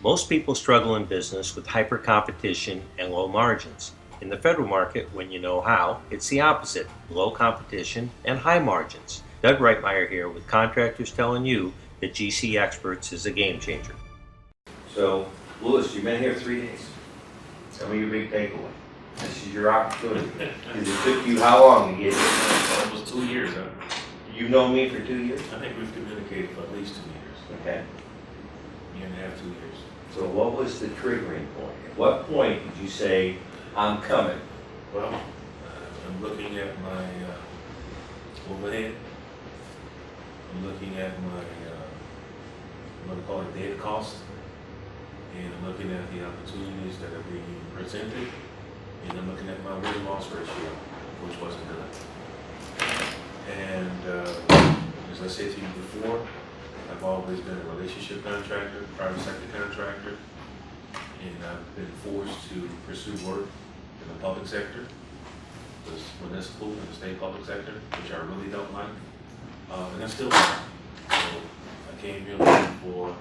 Most people struggle in business with hyper competition and low margins. In the federal market, when you know how, it's the opposite, low competition and high margins. Doug Reitmeyer here with contractors telling you that GC Experts is a game changer. So, Louis, you've been here 3 days. Tell me your big takeaway. This is your opportunity. Because it took you how long to get here? Almost 2 years, huh? You've known me for 2 years? I think we've communicated for at least 2 years. Okay. Year and a half, 2 years. So what was the triggering point? At what point did you say, I'm coming? Well, I'm looking at my overhead. I'm looking at my, I'm going to call it data cost. And I'm looking at the opportunities that are being presented. And I'm looking at my win-loss ratio, which wasn't good. And as I said to you before, I've always been a relationship contractor, private sector contractor, and I've been forced to pursue work in the public sector, the municipal and the state public sector, which I really don't like, and I still don't. So I came here looking for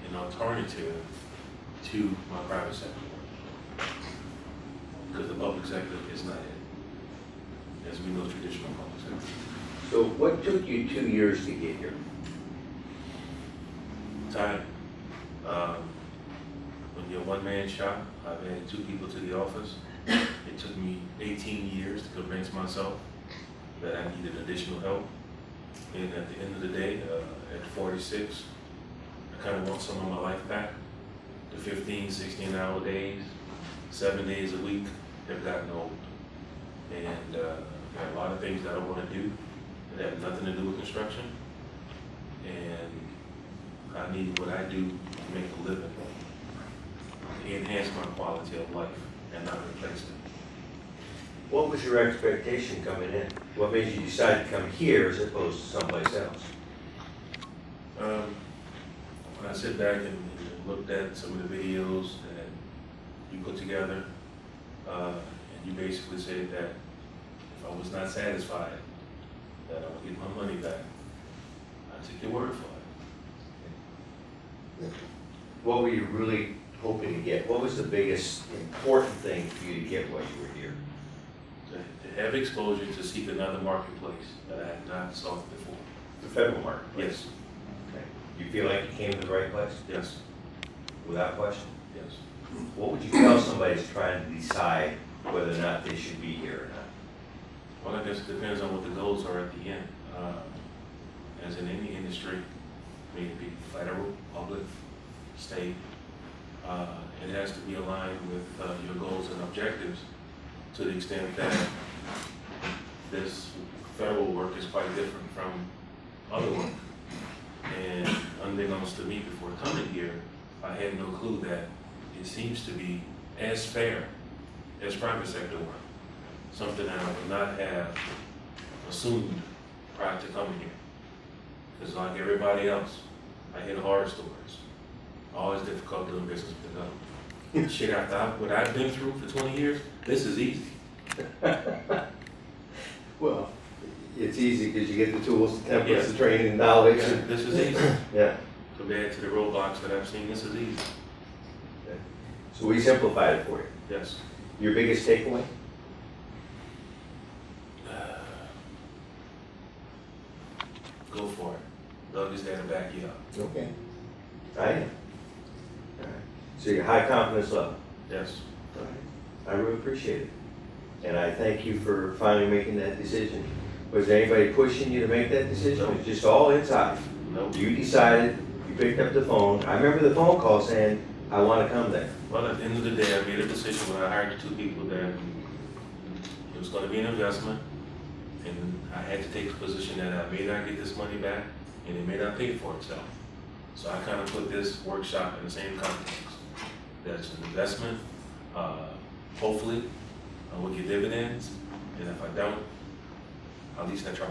an alternative to my private sector work, because the public sector is not it, as we know traditional public sector. So what took you 2 years to get here? Time. When you're a one-man shop, I've had 2 people to the office. It took me 18 years to convince myself that I needed additional help. And at the end of the day, at 46, I kind of want some of my life back. The 15, 16-hour days, 7 days a week have gotten old. And there are a lot of things that I want to do that have nothing to do with construction. And I need what I do to make a living, to enhance my quality of life and not replace it. What was your expectation coming in? What made you decide to come here as opposed to someplace else? When I sit back and looked at some of the videos that you put together, and you basically said that if I was not satisfied, that I would get my money back, I took your word for it. What were you really hoping to get? What was the biggest important thing for you to get while you were here? To have exposure to seek another marketplace that I had not sought before. The federal market? Yes. Okay. You feel like you came to the right place? Yes. Without question? Yes. What would you tell somebody who's trying to decide whether or not they should be here or not? Well, I guess it depends on what the goals are at the end. As in any industry, may it be federal, public, state, it has to be aligned with your goals and objectives to the extent that this federal work is quite different from other work. And unbeknownst to me before coming here, I had no clue that it seems to be as fair as private sector work. Something that I would not have assumed prior to coming here. Because like everybody else, I hear the horror stories. Always difficult doing business with the government. Shit, after what I've been through for 20 years, this is easy. Well, it's easy because you get the tools, the templates, Yeah. the training, and knowledge. Yeah, this is easy. Yeah. Compared to the roadblocks that I've seen, this is easy. Okay. So we simplified it for you. Yes. Your biggest takeaway? Go for it. Doug is there to back you up. Okay. I am. All right. So your high confidence level. Yes. All right. I really appreciate it. And I thank you for finally making that decision. Was there anybody pushing you to make that decision? No. It was just all inside. No. You decided, you picked up the phone. I remember the phone call saying, I want to come there. Well, at the end of the day, I made a decision when I hired the 2 people that it was going to be an investment, and I had to take a position that I may not get this money back, and it may not pay for itself. So I kind of put this workshop in the same context. That's an investment, hopefully, I will get dividends, and if I don't, at least I tried.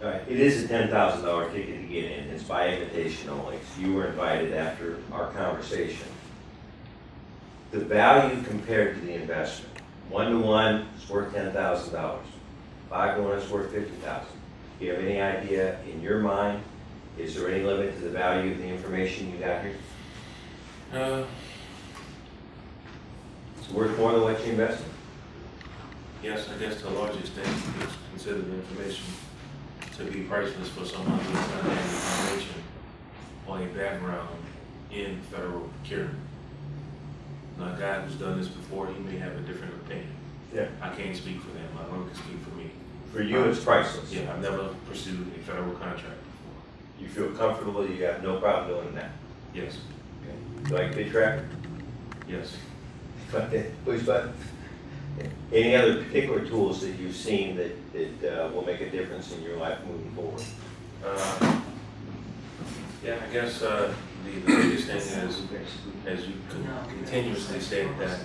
All right. It is a $10,000 ticket to get in. It's by invitation only. So you were invited after our conversation. The value compared to the investment, 1-to-1 is worth $10,000. 5-to-1 is worth $50,000. Do you have any idea in your mind? Is there any limit to the value of the information you got here? It's worth more than what you invested. Yes, I guess to a large extent, it's considered the information to be priceless for someone who does not have the foundation or a background in federal procurement. Now, a guy who's done this before, he may have a different opinion. Yeah. I can't speak for them. I only can speak for me. For you, it's priceless. Yeah, I've never pursued a federal contract before. You feel comfortable, you have no problem doing that. Yes, You like bid track? yes. Push button. Any other particular tools that you've seen that will make a difference in your life moving forward? Yeah, I guess the biggest thing is, as you continuously state, that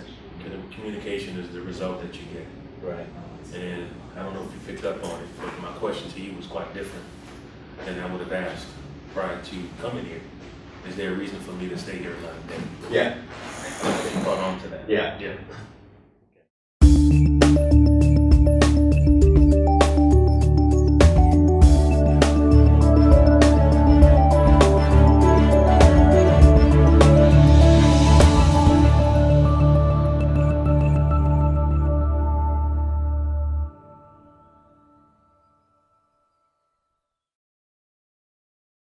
communication is the result that you get. Right. And I don't know if you picked up on it, but my question to you was quite different than I would have asked prior to coming here. Is there a reason for me to stay here another day? Yeah. You caught on to that? Yeah. Yeah.